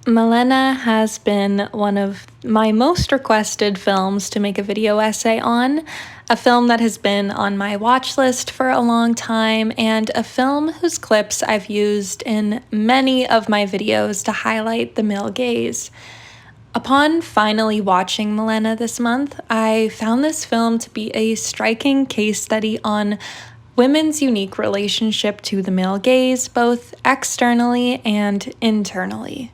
Malèna has been one of my most requested films to make a video essay on, a film that has been on my watch list for a long time, and a film whose clips I've used in many of my videos to highlight the male gaze. Upon finally watching Malèna this month, I found this film to be a striking case study on women's unique relationship to the male gaze, both externally and internally.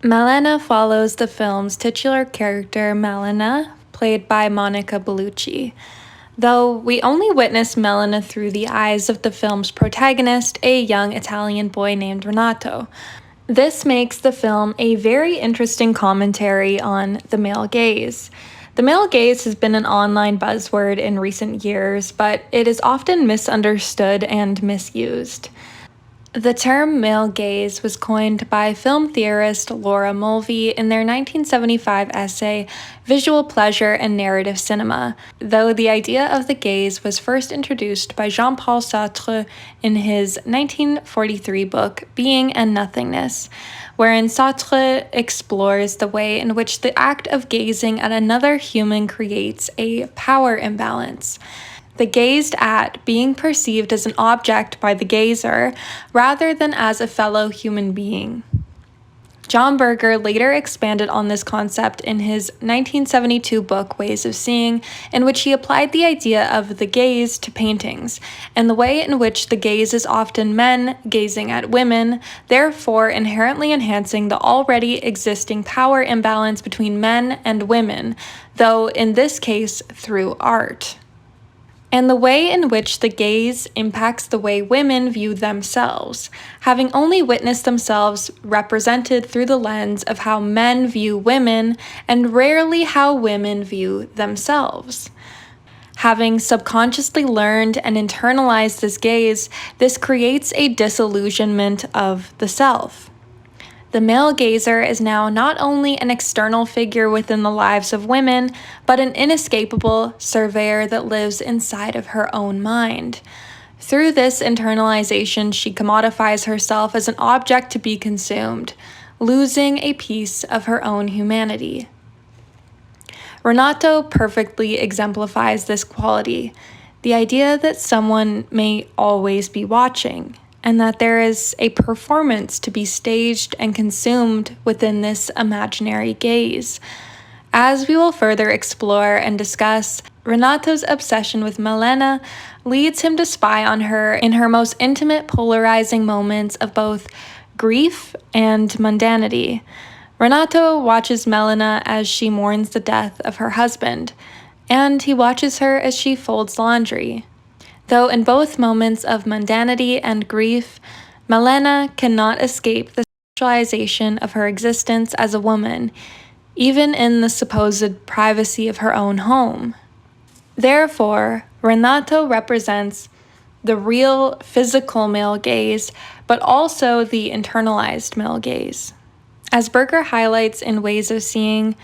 Malèna follows the film's titular character Malèna, played by Monica Bellucci. Though we only witness Malèna through the eyes of the film's protagonist, a young Italian boy named Renato. This makes the film a very interesting commentary on the male gaze. The male gaze has been an online buzzword in recent years, but it is often misunderstood and misused. The term male gaze was coined by film theorist Laura Mulvey in their 1975 essay, Visual Pleasure and Narrative Cinema, though the idea of the gaze was first introduced by Jean-Paul Satre in his 1943 book, Being and Nothingness, wherein Satre explores the way in which the act of gazing at another human creates a power imbalance. The gazed at being perceived as an object by the gazer rather than as a fellow human being. John Berger later expanded on this concept in his 1972 book Ways of Seeing, in which he applied the idea of the gaze to paintings, and the way in which the gaze is often men gazing at women, therefore inherently enhancing the already existing power imbalance between men and women, though in this case through art. And the way in which the gaze impacts the way women view themselves, having only witnessed themselves represented through the lens of how men view women and rarely how women view themselves. Having subconsciously learned and internalized this gaze, this creates a disillusionment of the self. The male gazer is now not only an external figure within the lives of women, but an inescapable surveyor that lives inside of her own mind. Through this internalization, she commodifies herself as an object to be consumed, losing a piece of her own humanity. Renato perfectly exemplifies this quality, the idea that someone may always be watching, and that there is a performance to be staged and consumed within this imaginary gaze. As we will further explore and discuss, Renato's obsession with Malèna leads him to spy on her in her most intimate, polarizing moments of both grief and mundanity. Renato watches Malèna as she mourns the death of her husband, and he watches her as she folds laundry. Though in both moments of mundanity and grief, Malèna cannot escape the sexualization of her existence as a woman, even in the supposed privacy of her own home. Therefore, Renato represents the real physical male gaze, but also the internalized male gaze. As Berger highlights in Ways of Seeing,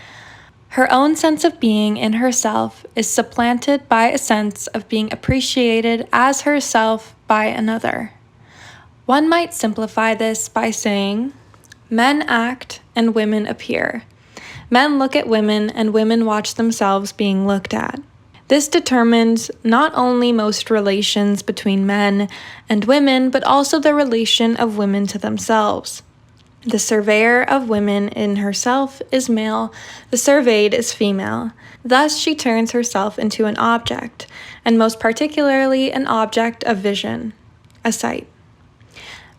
her own sense of being in herself is supplanted by a sense of being appreciated as herself by another. One might simplify this by saying, men act and women appear. Men look at women and women watch themselves being looked at. This determines not only most relations between men and women, but also the relation of women to themselves. The surveyor of women in herself is male, the surveyed is female. Thus she turns herself into an object, and most particularly an object of vision, a sight.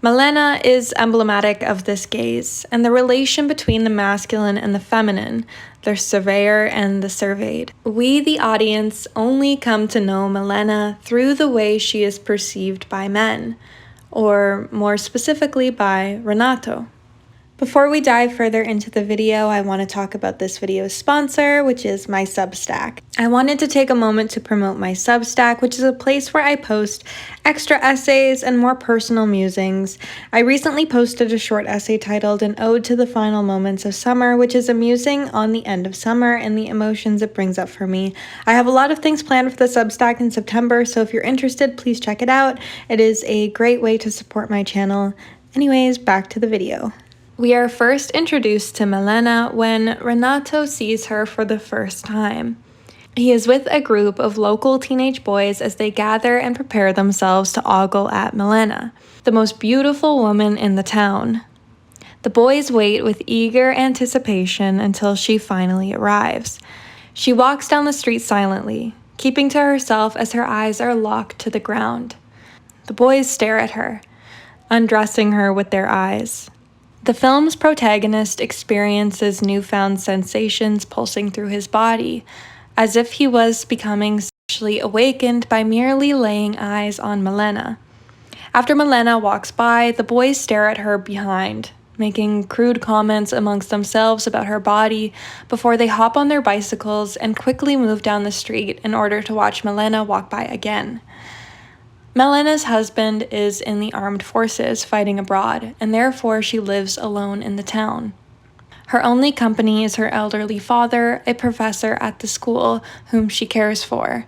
Malèna is emblematic of this gaze, and the relation between the masculine and the feminine, the surveyor and the surveyed. We, the audience, only come to know Malèna through the way she is perceived by men, or more specifically by Renato. Before we dive further into the video, I want to talk about this video's sponsor, which is my Substack. I wanted to take a moment to promote my Substack, which is a place where I post extra essays and more personal musings. I recently posted a short essay titled An Ode to the Final Moments of Summer, which is a musing on the end of summer and the emotions it brings up for me. I have a lot of things planned for the Substack in September, so if you're interested, please check it out. It is a great way to support my channel. Anyways, back to the video. We are first introduced to Malèna when Renato sees her for the first time. He is with a group of local teenage boys as they gather and prepare themselves to ogle at Malèna, the most beautiful woman in the town. The boys wait with eager anticipation until she finally arrives. She walks down the street silently, keeping to herself as her eyes are locked to the ground. The boys stare at her, undressing her with their eyes. The film's protagonist experiences newfound sensations pulsing through his body, as if he was becoming sexually awakened by merely laying eyes on Malèna. After Malèna walks by, the boys stare at her behind, making crude comments amongst themselves about her body before they hop on their bicycles and quickly move down the street in order to watch Malèna walk by again. Malèna's husband is in the armed forces fighting abroad, and therefore she lives alone in the town. Her only company is her elderly father, a professor at the school, whom she cares for.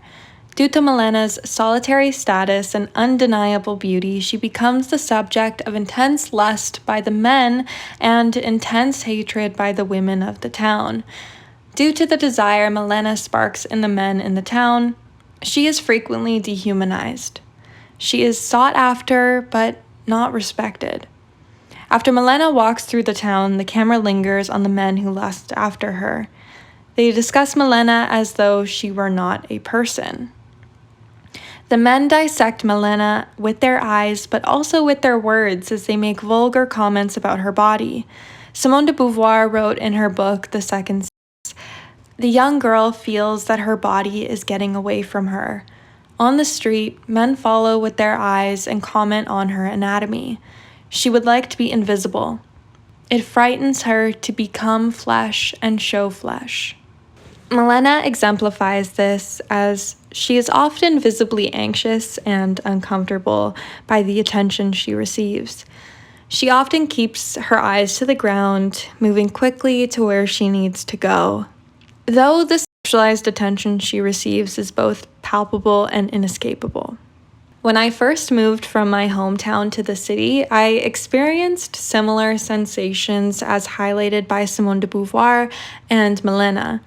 Due to Malèna's solitary status and undeniable beauty, she becomes the subject of intense lust by the men and intense hatred by the women of the town. Due to the desire Malèna sparks in the men in the town, she is frequently dehumanized. She is sought after, but not respected. After Malèna walks through the town, the camera lingers on the men who lust after her. They discuss Malèna as though she were not a person. The men dissect Malèna with their eyes, but also with their words as they make vulgar comments about her body. Simone de Beauvoir wrote in her book, The Second Sex, "The young girl feels that her body is getting away from her. On the street, men follow with their eyes and comment on her anatomy. She would like to be invisible. It frightens her to become flesh and show flesh." Malèna exemplifies this as she is often visibly anxious and uncomfortable by the attention she receives. She often keeps her eyes to the ground, moving quickly to where she needs to go. Though the sexualized attention she receives is both palpable and inescapable. When I first moved from my hometown to the city, I experienced similar sensations as highlighted by Simone de Beauvoir and Malèna.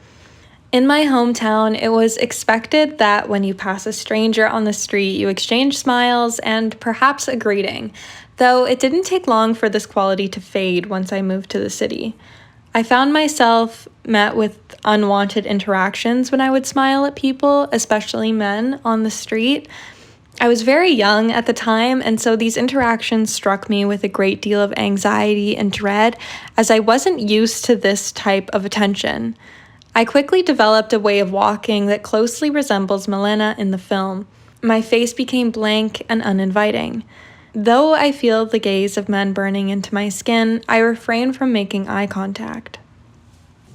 In my hometown, it was expected that when you pass a stranger on the street, you exchange smiles and perhaps a greeting, though it didn't take long for this quality to fade once I moved to the city. I found myself met with unwanted interactions when I would smile at people, especially men, on the street. I was very young at the time, and so these interactions struck me with a great deal of anxiety and dread, as I wasn't used to this type of attention. I quickly developed a way of walking that closely resembles Malèna in the film. My face became blank and uninviting. Though I feel the gaze of men burning into my skin, I refrain from making eye contact.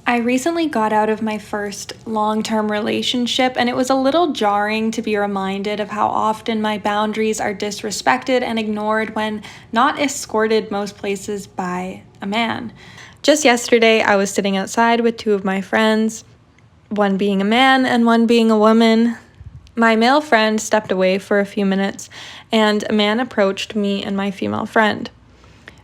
I recently got out of my first long-term relationship, and it was a little jarring to be reminded of how often my boundaries are disrespected and ignored when not escorted most places by a man. Just yesterday, I was sitting outside with two of my friends, one being a man and one being a woman. My male friend stepped away for a few minutes, and a man approached me and my female friend.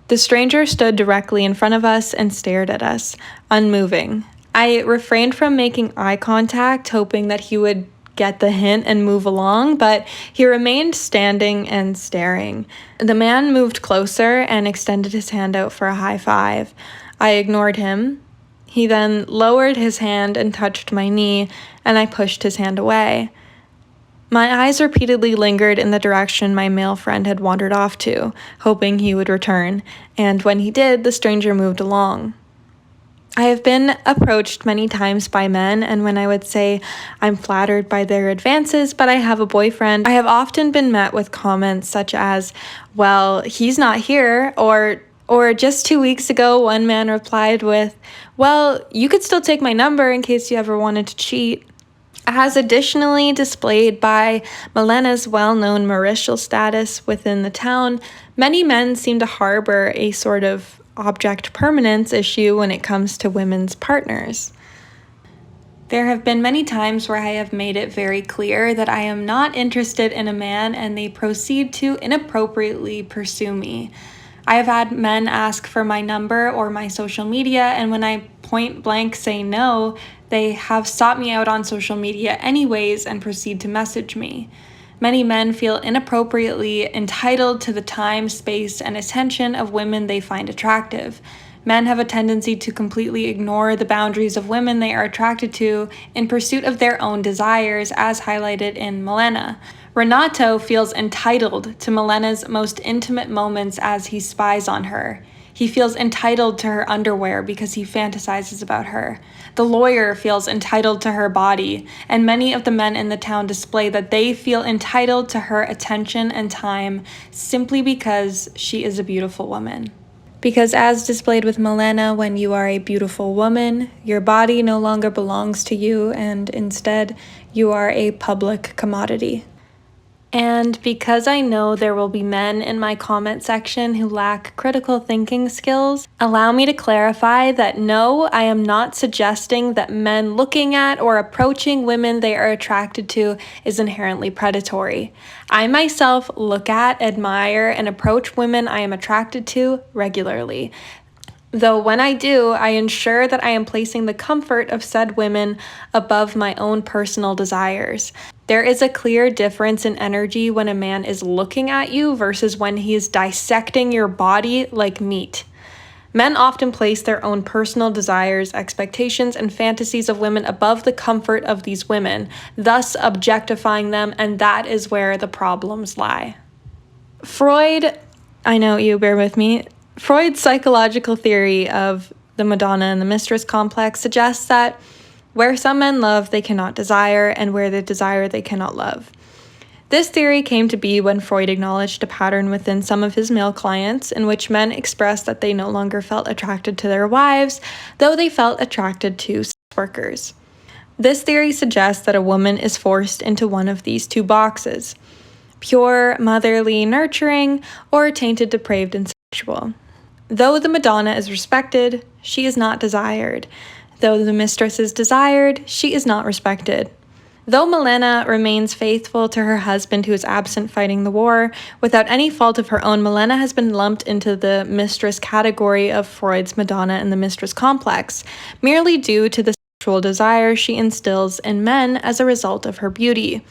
The stranger stood directly in front of us and stared at us, unmoving. I refrained from making eye contact, hoping that he would get the hint and move along, but he remained standing and staring. The man moved closer and extended his hand out for a high five. I ignored him. He then lowered his hand and touched my knee, and I pushed his hand away. My eyes repeatedly lingered in the direction my male friend had wandered off to, hoping he would return, and when he did, the stranger moved along. I have been approached many times by men, and when I would say I'm flattered by their advances, but I have a boyfriend, I have often been met with comments such as, "Well, he's not here," or just 2 weeks ago, one man replied with, "Well, you could still take my number in case you ever wanted to cheat." As additionally displayed by Malèna's well-known marital status within the town, many men seem to harbor a sort of object permanence issue when it comes to women's partners. There have been many times where I have made it very clear that I am not interested in a man and they proceed to inappropriately pursue me. I have had men ask for my number or my social media, and when I point blank say no, they have sought me out on social media anyways and proceed to message me. Many men feel inappropriately entitled to the time, space, and attention of women they find attractive. Men have a tendency to completely ignore the boundaries of women they are attracted to in pursuit of their own desires, as highlighted in Malèna. Renato feels entitled to Malèna's most intimate moments as he spies on her. He feels entitled to her underwear because he fantasizes about her. The lawyer feels entitled to her body, and many of the men in the town display that they feel entitled to her attention and time simply because she is a beautiful woman. Because as displayed with Malèna, when you are a beautiful woman, your body no longer belongs to you, and instead you are a public commodity. And because I know there will be men in my comment section who lack critical thinking skills, allow me to clarify that no, I am not suggesting that men looking at or approaching women they are attracted to is inherently predatory. I myself look at, admire, and approach women I am attracted to regularly. Though when I do, I ensure that I am placing the comfort of said women above my own personal desires. There is a clear difference in energy when a man is looking at you versus when he is dissecting your body like meat. Men often place their own personal desires, expectations, and fantasies of women above the comfort of these women, thus objectifying them, and that is where the problems lie. Freud, I know you bear with me, Freud's psychological theory of the Madonna and the mistress complex suggests that where some men love, they cannot desire, and where they desire, they cannot love. This theory came to be when Freud acknowledged a pattern within some of his male clients in which men expressed that they no longer felt attracted to their wives, though they felt attracted to sex workers. This theory suggests that a woman is forced into one of these two boxes: pure, motherly, nurturing, or tainted, depraved, and sexual. Though the Madonna is respected, she is not desired. Though the mistress is desired, she is not respected. Though Malèna remains faithful to her husband who is absent fighting the war, without any fault of her own, Malèna has been lumped into the mistress category of Freud's Madonna and the mistress complex, merely due to the sexual desire she instills in men as a result of her beauty.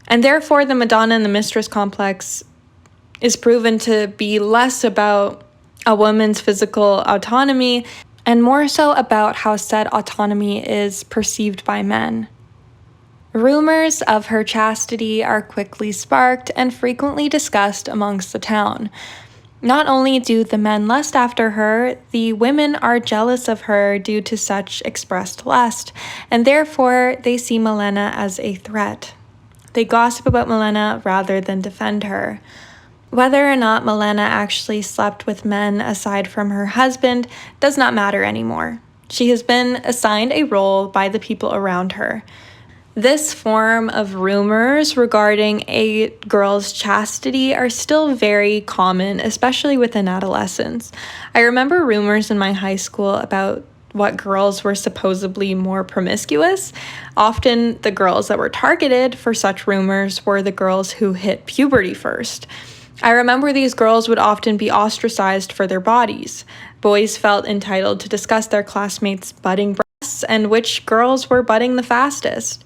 And therefore, the Madonna and the mistress complex is proven to be less about a woman's physical autonomy and more so about how said autonomy is perceived by men. Rumors of her chastity are quickly sparked and frequently discussed amongst the town. Not only do the men lust after her, the women are jealous of her due to such expressed lust, and therefore they see Malèna as a threat. They gossip about Malèna rather than defend her. Whether or not Malèna actually slept with men aside from her husband does not matter anymore. She has been assigned a role by the people around her. This form of rumors regarding a girl's chastity are still very common, especially within adolescents. I remember rumors in my high school about what girls were supposedly more promiscuous. Often the girls that were targeted for such rumors were the girls who hit puberty first. I remember these girls would often be ostracized for their bodies. Boys felt entitled to discuss their classmates' budding breasts and which girls were budding the fastest.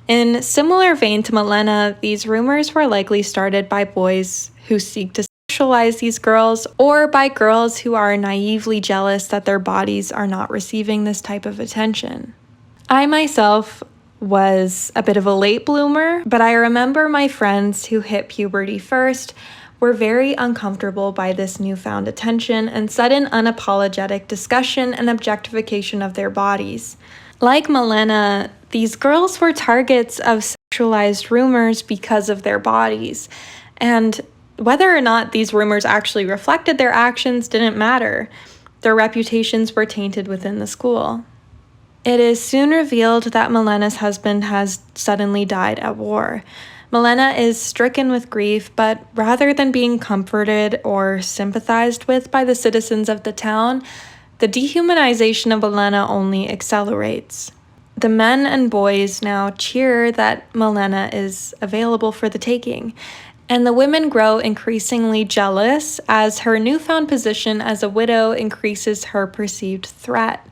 In similar vein to Malèna, these rumors were likely started by boys who seek to sexualize these girls, or by girls who are naively jealous that their bodies are not receiving this type of attention. I myself was a bit of a late bloomer, but I remember my friends who hit puberty first were very uncomfortable by this newfound attention and sudden unapologetic discussion and objectification of their bodies. Like Malèna, these girls were targets of sexualized rumors because of their bodies, and whether or not these rumors actually reflected their actions didn't matter. Their reputations were tainted within the school. It is soon revealed that Malèna's husband has suddenly died at war. Malèna is stricken with grief, but rather than being comforted or sympathized with by the citizens of the town, the dehumanization of Malèna only accelerates. The men and boys now cheer that Malèna is available for the taking, And the women grow increasingly jealous as her newfound position as a widow increases her perceived threat.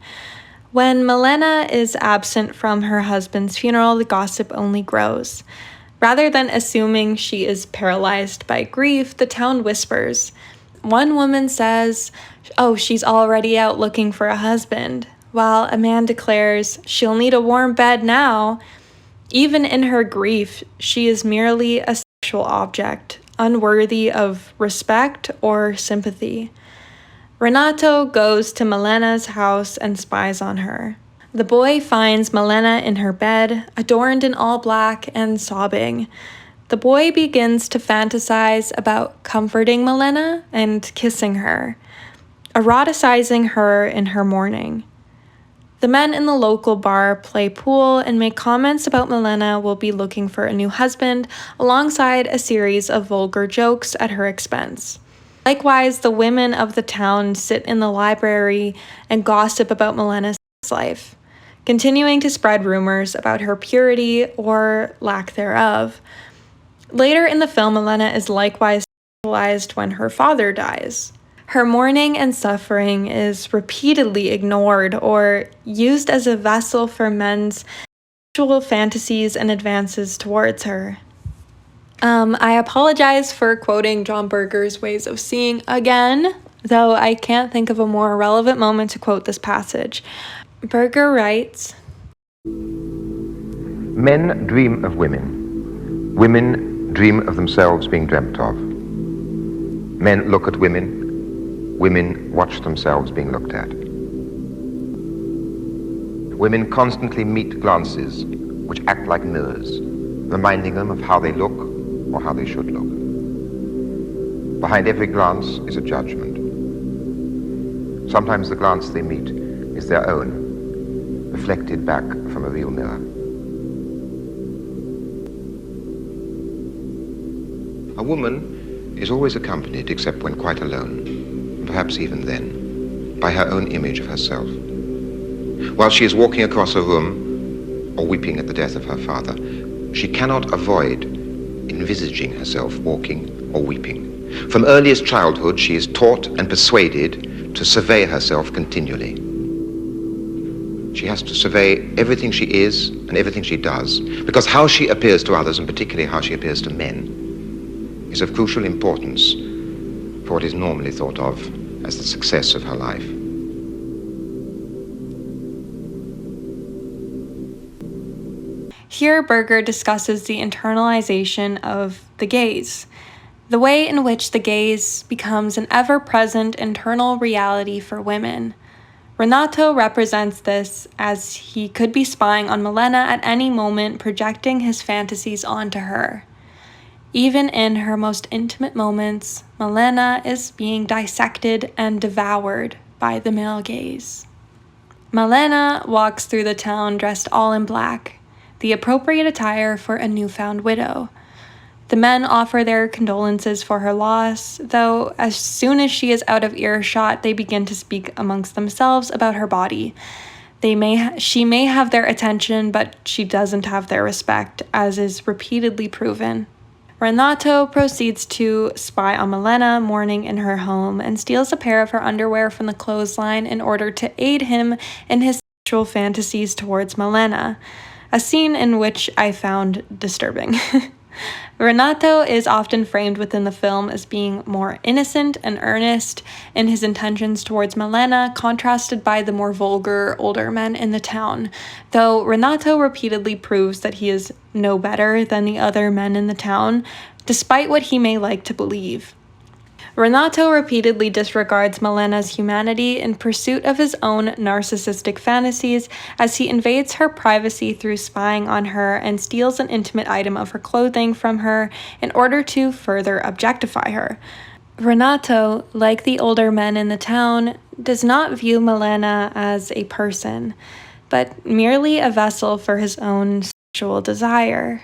When Malèna is absent from her husband's funeral, the gossip only grows. Rather than assuming she is paralyzed by grief, the town whispers. One woman says, "Oh, she's already out looking for a husband," while a man declares, "She'll need a warm bed now." Even in her grief, she is merely a sexual object, unworthy of respect or sympathy. Renato goes to Malèna's house and spies on her. The boy finds Malèna in her bed, adorned in all black and sobbing. The boy begins to fantasize about comforting Malèna and kissing her, eroticizing her in her mourning. The men in the local bar play pool and make comments about Malèna will be looking for a new husband, alongside a series of vulgar jokes at her expense. Likewise, the women of the town sit in the library and gossip about Malèna's sex life, continuing to spread rumors about her purity or lack thereof. Later in the film, Malèna is likewise sexualized when her father dies. Her mourning and suffering is repeatedly ignored or used as a vessel for men's sexual fantasies and advances towards her. I apologize for quoting John Berger's Ways of Seeing again, though I can't think of a more relevant moment to quote this passage. Berger writes, "Men dream of women. Women dream of themselves being dreamt of. Men look at women. Women watch themselves being looked at. Women constantly meet glances which act like mirrors, reminding them of how they look or how they should look. Behind every glance is a judgment. Sometimes the glance they meet is their own, reflected back from a real mirror. A woman is always accompanied, except when quite alone, perhaps even then, by her own image of herself. While she is walking across a room or weeping at the death of her father, she cannot avoid envisaging herself walking or weeping. From earliest childhood, she is taught and persuaded to survey herself continually. She has to survey everything she is and everything she does, because how she appears to others, and particularly how she appears to men, is of crucial importance for what is normally thought of as the success of her life. Here, Berger discusses the internalization of the gaze, the way in which the gaze becomes an ever-present internal reality for women. Renato represents this as he could be spying on Malèna at any moment, projecting his fantasies onto her. Even in her most intimate moments, Malèna is being dissected and devoured by the male gaze. Malèna walks through the town dressed all in black, the appropriate attire for a newfound widow. The men offer their condolences for her loss, though as soon as she is out of earshot, they begin to speak amongst themselves about her body. She may have their attention, but she doesn't have their respect, as is repeatedly proven. Renato proceeds to spy on Malèna mourning in her home and steals a pair of her underwear from the clothesline in order to aid him in his sexual fantasies towards Malèna, a scene in which I found disturbing. Renato is often framed within the film as being more innocent and earnest in his intentions towards Malèna, contrasted by the more vulgar older men in the town, though Renato repeatedly proves that he is no better than the other men in the town, despite what he may like to believe. Renato repeatedly disregards Malèna's humanity in pursuit of his own narcissistic fantasies as he invades her privacy through spying on her and steals an intimate item of her clothing from her in order to further objectify her. Renato, like the older men in the town, does not view Malèna as a person, but merely a vessel for his own sexual desire.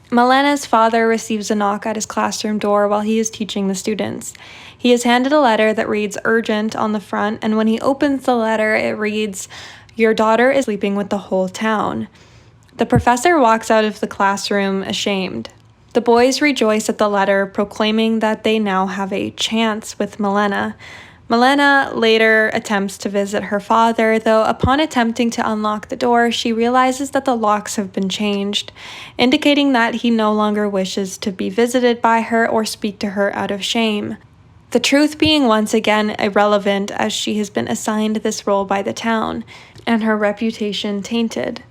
Malèna's father receives a knock at his classroom door while he is teaching the students. He is handed a letter that reads urgent on the front, and when he opens the letter, it reads, "Your daughter is sleeping with the whole town." The professor walks out of the classroom ashamed. The boys rejoice at the letter, proclaiming that they now have a chance with Malèna. Malèna later attempts to visit her father, though upon attempting to unlock the door, she realizes that the locks have been changed, indicating that he no longer wishes to be visited by her or speak to her out of shame. The truth being once again irrelevant, as she has been assigned this role by the town, and her reputation tainted.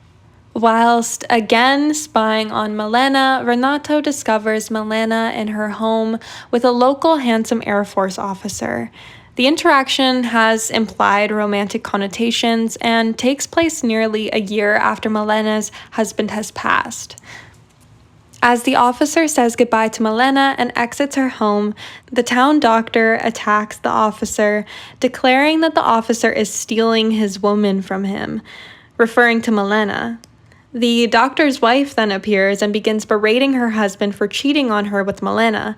Whilst again spying on Malèna, Renato discovers Malèna in her home with a local handsome Air Force officer. The interaction has implied romantic connotations and takes place nearly a year after Malèna's husband has passed. As the officer says goodbye to Malèna and exits her home, the town doctor attacks the officer, declaring that the officer is stealing his woman from him, referring to Malèna. The doctor's wife then appears and begins berating her husband for cheating on her with Malèna.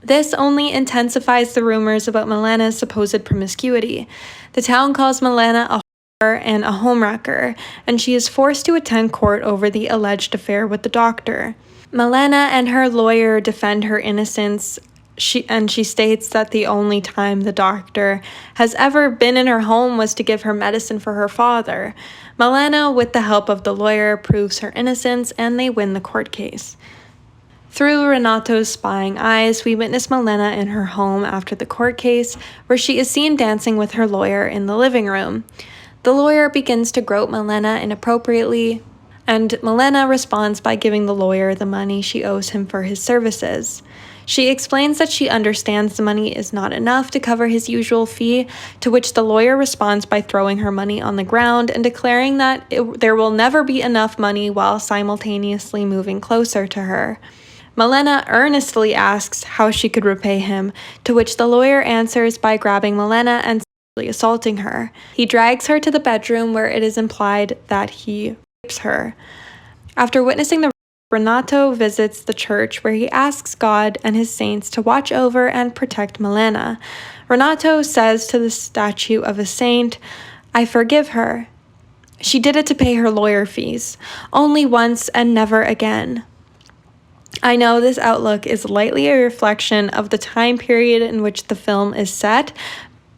This only intensifies the rumors about Malèna's supposed promiscuity. The town calls Malèna a whore and a homewrecker, and she is forced to attend court over the alleged affair with the doctor. Malèna and her lawyer defend her innocence, she states that the only time the doctor has ever been in her home was to give her medicine for her father. Malèna, with the help of the lawyer, proves her innocence, and they win the court case. Through Renato's spying eyes, we witness Malèna in her home after the court case, where she is seen dancing with her lawyer in the living room. The lawyer begins to grope Malèna inappropriately, and Malèna responds by giving the lawyer the money she owes him for his services. She explains that she understands the money is not enough to cover his usual fee, to which the lawyer responds by throwing her money on the ground and declaring that there will never be enough money while simultaneously moving closer to her. Malèna earnestly asks how she could repay him, to which the lawyer answers by grabbing Malèna and sexually assaulting her. He drags her to the bedroom where it is implied that he rapes her. After witnessing the rape, Renato visits the church where he asks God and his saints to watch over and protect Malèna. Renato says to the statue of a saint, "I forgive her. She did it to pay her lawyer fees, only once and never again." I know this outlook is lightly a reflection of the time period in which the film is set,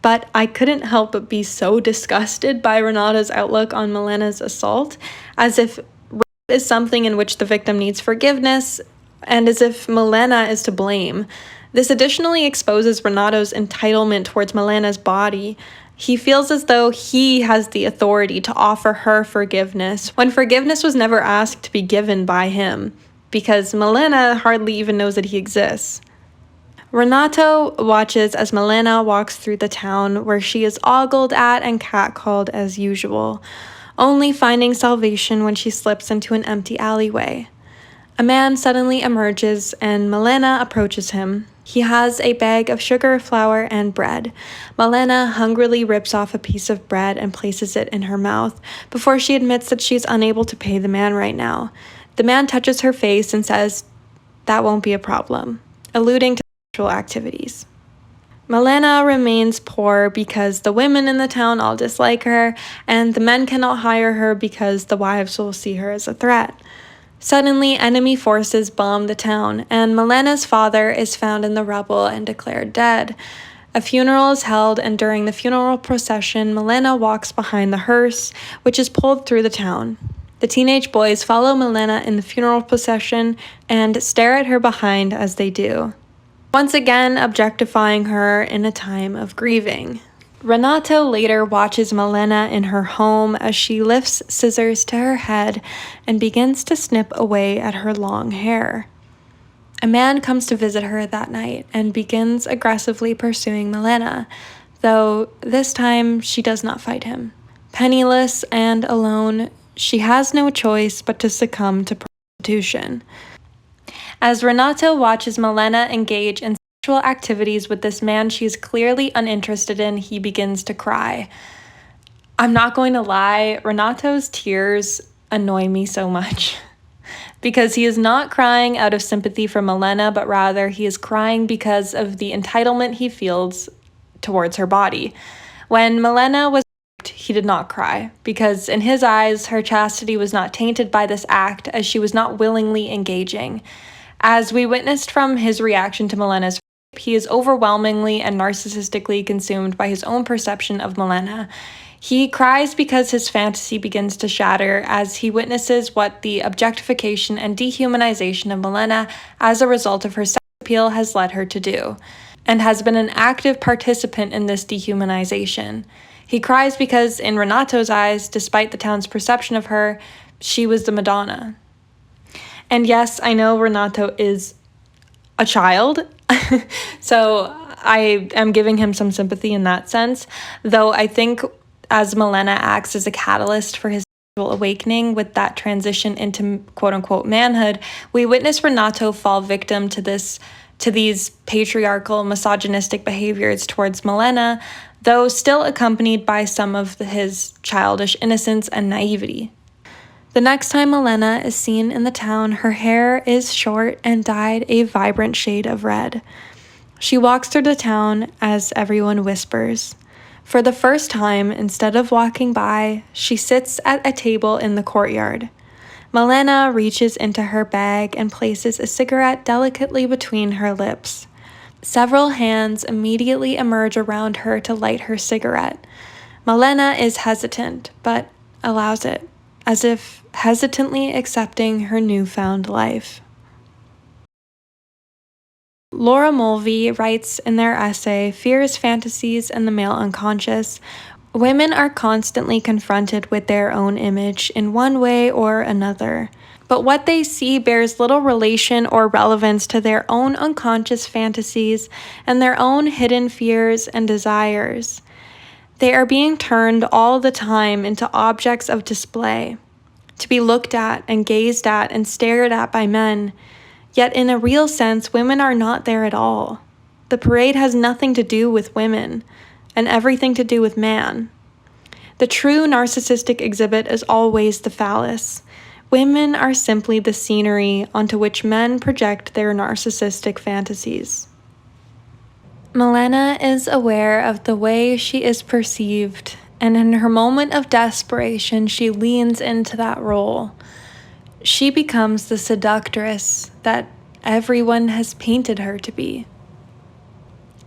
but I couldn't help but be so disgusted by Renato's outlook on Malèna's assault, as if rape is something in which the victim needs forgiveness, and as if Malèna is to blame. This additionally exposes Renato's entitlement towards Malèna's body. He feels as though he has the authority to offer her forgiveness, when forgiveness was never asked to be given by him, because Malèna hardly even knows that he exists. Renato watches as Malèna walks through the town, where she is ogled at and catcalled as usual, only finding salvation when she slips into an empty alleyway. A man suddenly emerges and Malèna approaches him. He has a bag of sugar, flour, and bread. Malèna hungrily rips off a piece of bread and places it in her mouth, before she admits that she is unable to pay the man right now. The man touches her face and says, "That won't be a problem," alluding to sexual activities. Malèna remains poor because the women in the town all dislike her, and the men cannot hire her because the wives will see her as a threat. Suddenly, enemy forces bomb the town, and Malèna's father is found in the rubble and declared dead. A funeral is held, and during the funeral procession, Malèna walks behind the hearse, which is pulled through the town. The teenage boys follow Malèna in the funeral procession and stare at her behind as they do, once again objectifying her in a time of grieving. Renato later watches Malèna in her home as she lifts scissors to her head and begins to snip away at her long hair. A man comes to visit her that night and begins aggressively pursuing Malèna, though this time she does not fight him. Penniless and alone, she has no choice but to succumb to prostitution. As Renato watches Malèna engage in sexual activities with this man she is clearly uninterested in, he begins to cry. I'm not going to lie, Renato's tears annoy me so much. Because he is not crying out of sympathy for Malèna, but rather he is crying because of the entitlement he feels towards her body. When Malèna was he did not cry, because in his eyes, her chastity was not tainted by this act, as she was not willingly engaging. As we witnessed from his reaction to Malèna's rape, he is overwhelmingly and narcissistically consumed by his own perception of Malèna. He cries because his fantasy begins to shatter as he witnesses what the objectification and dehumanization of Malèna as a result of her sex appeal has led her to do, and has been an active participant in this dehumanization. He cries because, in Renato's eyes, despite the town's perception of her, she was the Madonna. And yes, I know Renato is a child, so I am giving him some sympathy in that sense, though I think as Malèna acts as a catalyst for his sexual awakening with that transition into quote-unquote manhood, we witness Renato fall victim to these patriarchal, misogynistic behaviors towards Malèna, though still accompanied by some of his childish innocence and naivety. The next time Malèna is seen in the town, her hair is short and dyed a vibrant shade of red. She walks through the town as everyone whispers. For the first time, instead of walking by, she sits at a table in the courtyard. Malèna reaches into her bag and places a cigarette delicately between her lips. Several hands immediately emerge around her to light her cigarette. Malèna is hesitant, but allows it, as if hesitantly accepting her newfound life. Laura Mulvey writes in their essay, Fears, Fantasies, and the Male Unconscious, women are constantly confronted with their own image in one way or another, but what they see bears little relation or relevance to their own unconscious fantasies and their own hidden fears and desires. They are being turned all the time into objects of display, to be looked at and gazed at and stared at by men. Yet in a real sense, women are not there at all. The parade has nothing to do with women, and everything to do with man. The true narcissistic exhibit is always the phallus. Women are simply the scenery onto which men project their narcissistic fantasies. Malèna is aware of the way she is perceived, and in her moment of desperation, she leans into that role. She becomes the seductress that everyone has painted her to be.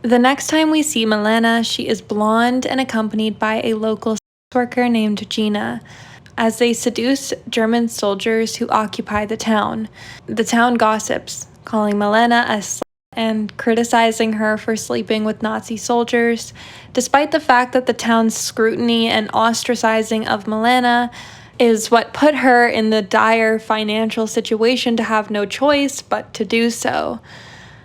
The next time we see Malèna, she is blonde and accompanied by a local sex worker named Gina, as they seduce German soldiers who occupy the town. The town gossips, calling Malèna a slut and criticizing her for sleeping with Nazi soldiers, despite the fact that the town's scrutiny and ostracizing of Malèna is what put her in the dire financial situation to have no choice but to do so.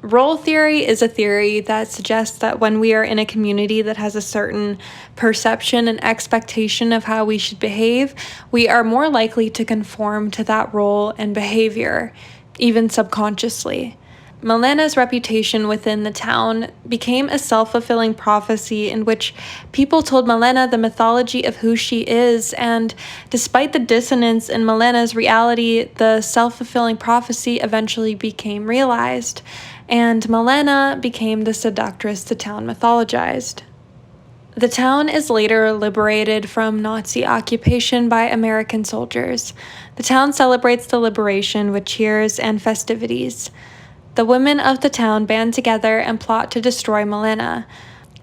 Role theory is a theory that suggests that when we are in a community that has a certain perception and expectation of how we should behave, we are more likely to conform to that role and behavior, even subconsciously. Malèna's reputation within the town became a self-fulfilling prophecy in which people told Malèna the mythology of who she is, and despite the dissonance in Malèna's reality, the self-fulfilling prophecy eventually became realized, and Malèna became the seductress the town mythologized. The town is later liberated from Nazi occupation by American soldiers. The town celebrates the liberation with cheers and festivities. The women of the town band together and plot to destroy Malèna.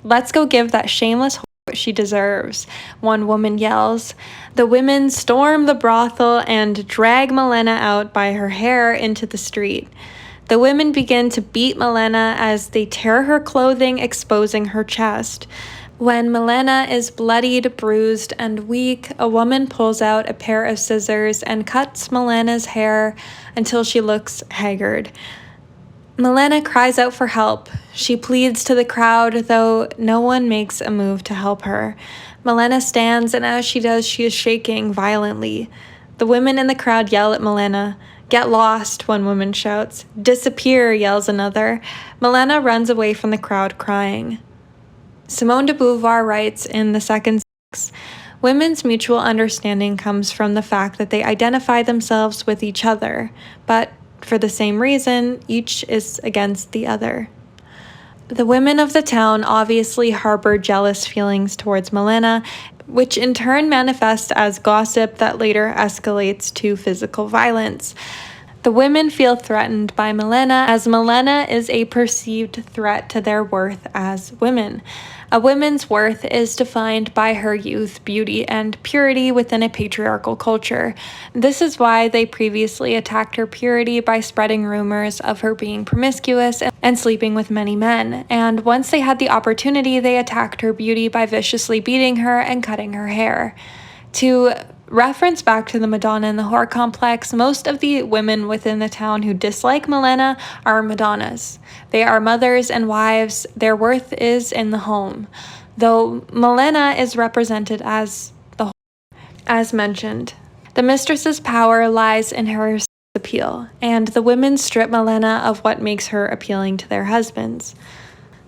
"Let's go give that shameless whore what she deserves," one woman yells. The women storm the brothel and drag Malèna out by her hair into the street. The women begin to beat Malèna as they tear her clothing, exposing her chest. When Malèna is bloodied, bruised, and weak, a woman pulls out a pair of scissors and cuts Malèna's hair until she looks haggard. Malèna cries out for help. She pleads to the crowd, though no one makes a move to help her. Malèna stands, and as she does, she is shaking violently. The women in the crowd yell at Malèna. "Get lost," one woman shouts. "Disappear," yells another. Malèna runs away from the crowd crying. Simone de Beauvoir writes in The Second Sex, "Women's mutual understanding comes from the fact that they identify themselves with each other, but for the same reason, each is against the other." The women of the town obviously harbor jealous feelings towards Malèna, which in turn manifests as gossip that later escalates to physical violence. The women feel threatened by Malèna, as Malèna is a perceived threat to their worth as women. A woman's worth is defined by her youth, beauty, and purity within a patriarchal culture. This is why they previously attacked her purity by spreading rumors of her being promiscuous and sleeping with many men. And once they had the opportunity, they attacked her beauty by viciously beating her and cutting her hair. To reference back to the Madonna and the whore complex, most of the women within the town who dislike Malèna are Madonnas. They are mothers and wives. Their worth is in the home, though Malèna is represented as the whore. As mentioned, the mistress's power lies in her appeal, and the women strip Malèna of what makes her appealing to their husbands.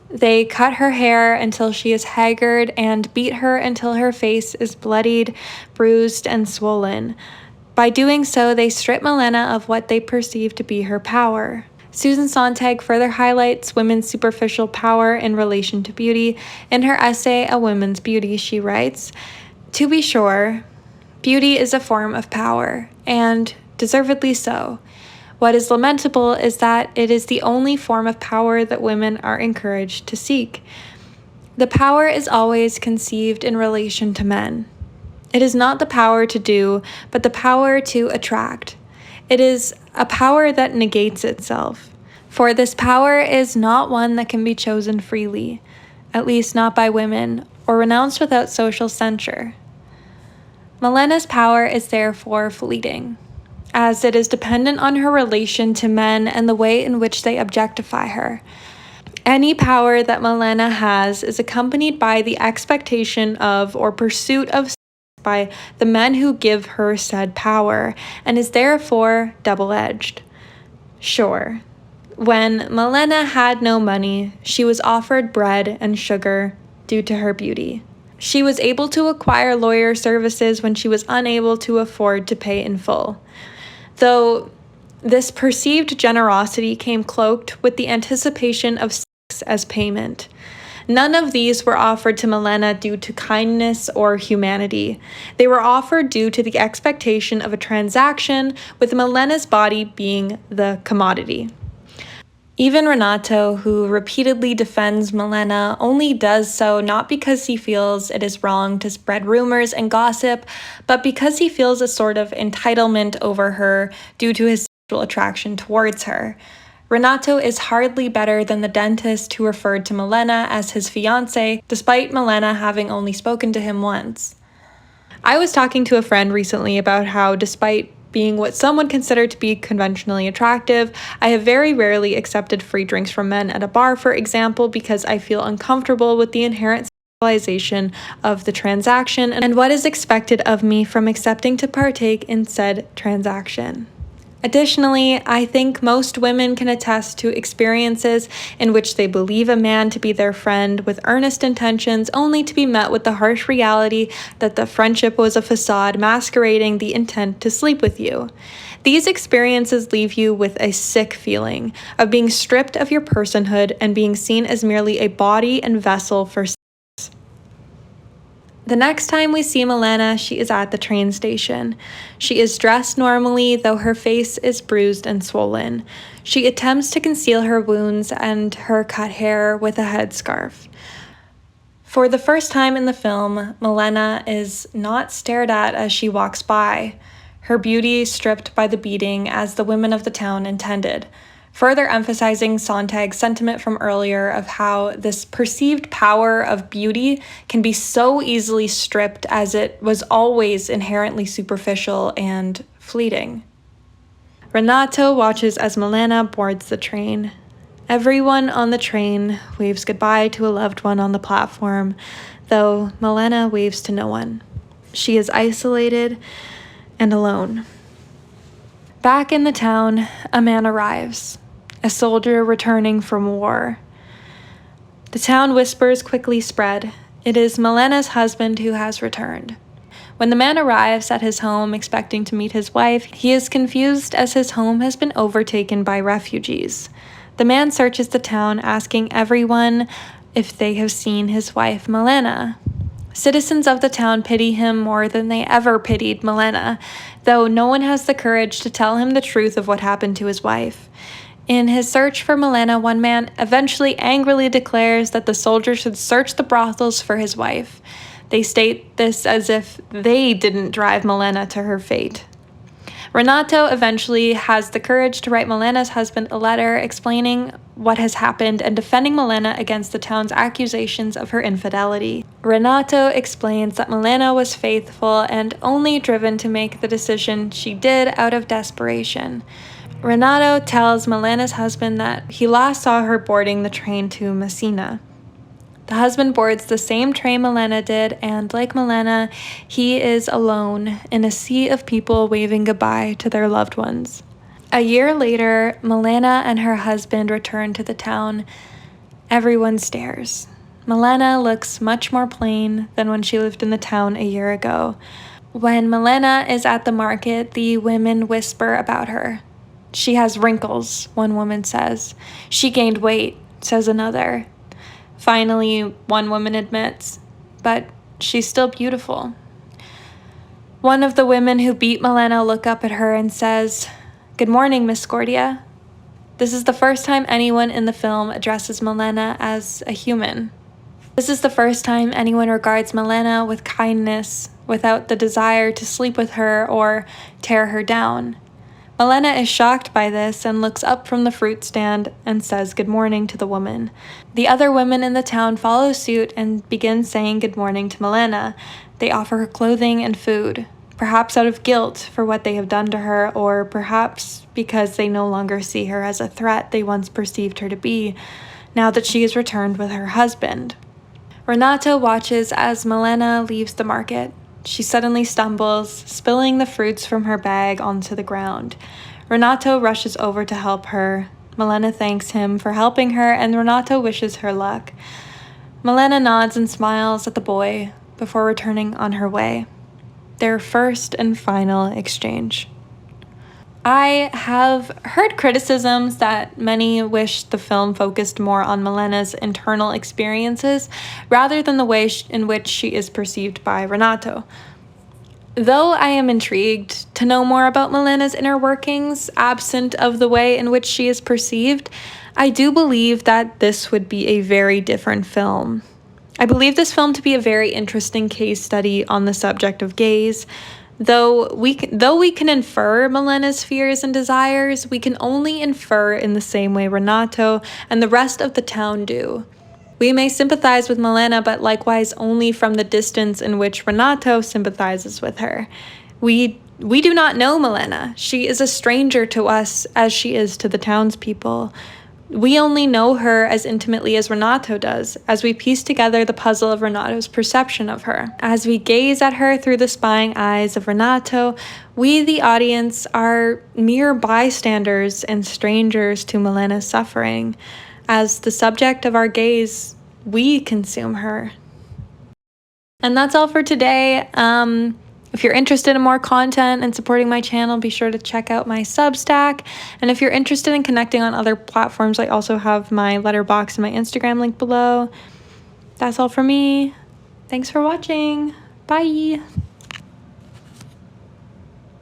They cut her hair until she is haggard and beat her until her face is bloodied, bruised, and swollen. By doing so, they strip Malèna of what they perceive to be her power. Susan Sontag further highlights women's superficial power in relation to beauty. In her essay, A Woman's Beauty, she writes, "To be sure, beauty is a form of power, and deservedly so. What is lamentable is that it is the only form of power that women are encouraged to seek. The power is always conceived in relation to men. It is not the power to do, but the power to attract. It is a power that negates itself. For this power is not one that can be chosen freely, at least not by women, or renounced without social censure. Malèna's power is therefore fleeting, as it is dependent on her relation to men and the way in which they objectify her. Any power that Malèna has is accompanied by the expectation of or pursuit of sex by the men who give her said power, and is therefore double-edged. Sure, when Malèna had no money, she was offered bread and sugar due to her beauty. She was able to acquire lawyer services when she was unable to afford to pay in full. Though this perceived generosity came cloaked with the anticipation of sex as payment. None of these were offered to Malèna due to kindness or humanity. They were offered due to the expectation of a transaction, with Malèna's body being the commodity. Even Renato, who repeatedly defends Malèna, only does so not because he feels it is wrong to spread rumors and gossip, but because he feels a sort of entitlement over her due to his sexual attraction towards her. Renato is hardly better than the dentist who referred to Malèna as his fiancée, despite Malèna having only spoken to him once. I was talking to a friend recently about how, despite being what some would consider to be conventionally attractive, I have very rarely accepted free drinks from men at a bar, for example, because I feel uncomfortable with the inherent sexualization of the transaction and what is expected of me from accepting to partake in said transaction. Additionally, I think most women can attest to experiences in which they believe a man to be their friend with earnest intentions, only to be met with the harsh reality that the friendship was a facade masquerading the intent to sleep with you. These experiences leave you with a sick feeling of being stripped of your personhood and being seen as merely a body and vessel for sex. The next time we see Malèna, she is at the train station. She is dressed normally, though her face is bruised and swollen. She attempts to conceal her wounds and her cut hair with a headscarf. For the first time in the film, Malèna is not stared at as she walks by, her beauty stripped by the beating as the women of the town intended, further emphasizing Sontag's sentiment from earlier of how this perceived power of beauty can be so easily stripped, as it was always inherently superficial and fleeting. Renato watches as Malèna boards the train. Everyone on the train waves goodbye to a loved one on the platform, though Malèna waves to no one. She is isolated and alone. Back in the town, a man arrives. A soldier returning from war. The town whispers quickly spread. It is Malèna's husband who has returned. When the man arrives at his home expecting to meet his wife, he is confused as his home has been overtaken by refugees. The man searches the town, asking everyone if they have seen his wife Malèna. Citizens of the town pity him more than they ever pitied Malèna, though no one has the courage to tell him the truth of what happened to his wife. In his search for Malèna, one man eventually angrily declares that the soldiers should search the brothels for his wife. They state this as if they didn't drive Malèna to her fate. Renato eventually has the courage to write Malèna's husband a letter explaining what has happened and defending Malèna against the town's accusations of her infidelity. Renato explains that Malèna was faithful and only driven to make the decision she did out of desperation. Renato tells Malèna's husband that he last saw her boarding the train to Messina. The husband boards the same train Malèna did, and like Malèna, he is alone in a sea of people waving goodbye to their loved ones. A year later, Malèna and her husband return to the town. Everyone stares. Malèna looks much more plain than when she lived in the town a year ago. When Malèna is at the market, the women whisper about her. She has wrinkles, one woman says. She gained weight, says another. Finally, one woman admits, but she's still beautiful. One of the women who beat Malèna look up at her and says, "Good morning, Miss Scordia." This is the first time anyone in the film addresses Malèna as a human. This is the first time anyone regards Malèna with kindness, without the desire to sleep with her or tear her down. Malèna is shocked by this and looks up from the fruit stand and says good morning to the woman. The other women in the town follow suit and begin saying good morning to Malèna. They offer her clothing and food, perhaps out of guilt for what they have done to her, or perhaps because they no longer see her as a threat they once perceived her to be, now that she is returned with her husband. Renato watches as Malèna leaves the market. She suddenly stumbles, spilling the fruits from her bag onto the ground. Renato rushes over to help her. Malèna thanks him for helping her, and Renato wishes her luck. Malèna nods and smiles at the boy before returning on her way. Their first and final exchange. I have heard criticisms that many wish the film focused more on Malèna's internal experiences rather than the way in which she is perceived by Renato. Though I am intrigued to know more about Malèna's inner workings, absent of the way in which she is perceived, I do believe that this would be a very different film. I believe this film to be a very interesting case study on the subject of gaze. Though we can infer Malèna's fears and desires, we can only infer in the same way Renato and the rest of the town do. We may sympathize with Malèna, but likewise only from the distance in which Renato sympathizes with her. We do not know Malèna. She is a stranger to us as she is to the townspeople. We only know her as intimately as Renato does, as we piece together the puzzle of Renato's perception of her. As we gaze at her through the spying eyes of Renato, we, the audience, are mere bystanders and strangers to Malèna's suffering. As the subject of our gaze, we consume her. And that's all for today. If you're interested in more content and supporting my channel, be sure to check out my Substack. And if you're interested in connecting on other platforms, I also have my Letterboxd and my Instagram link below. That's all for me. Thanks for watching. Bye.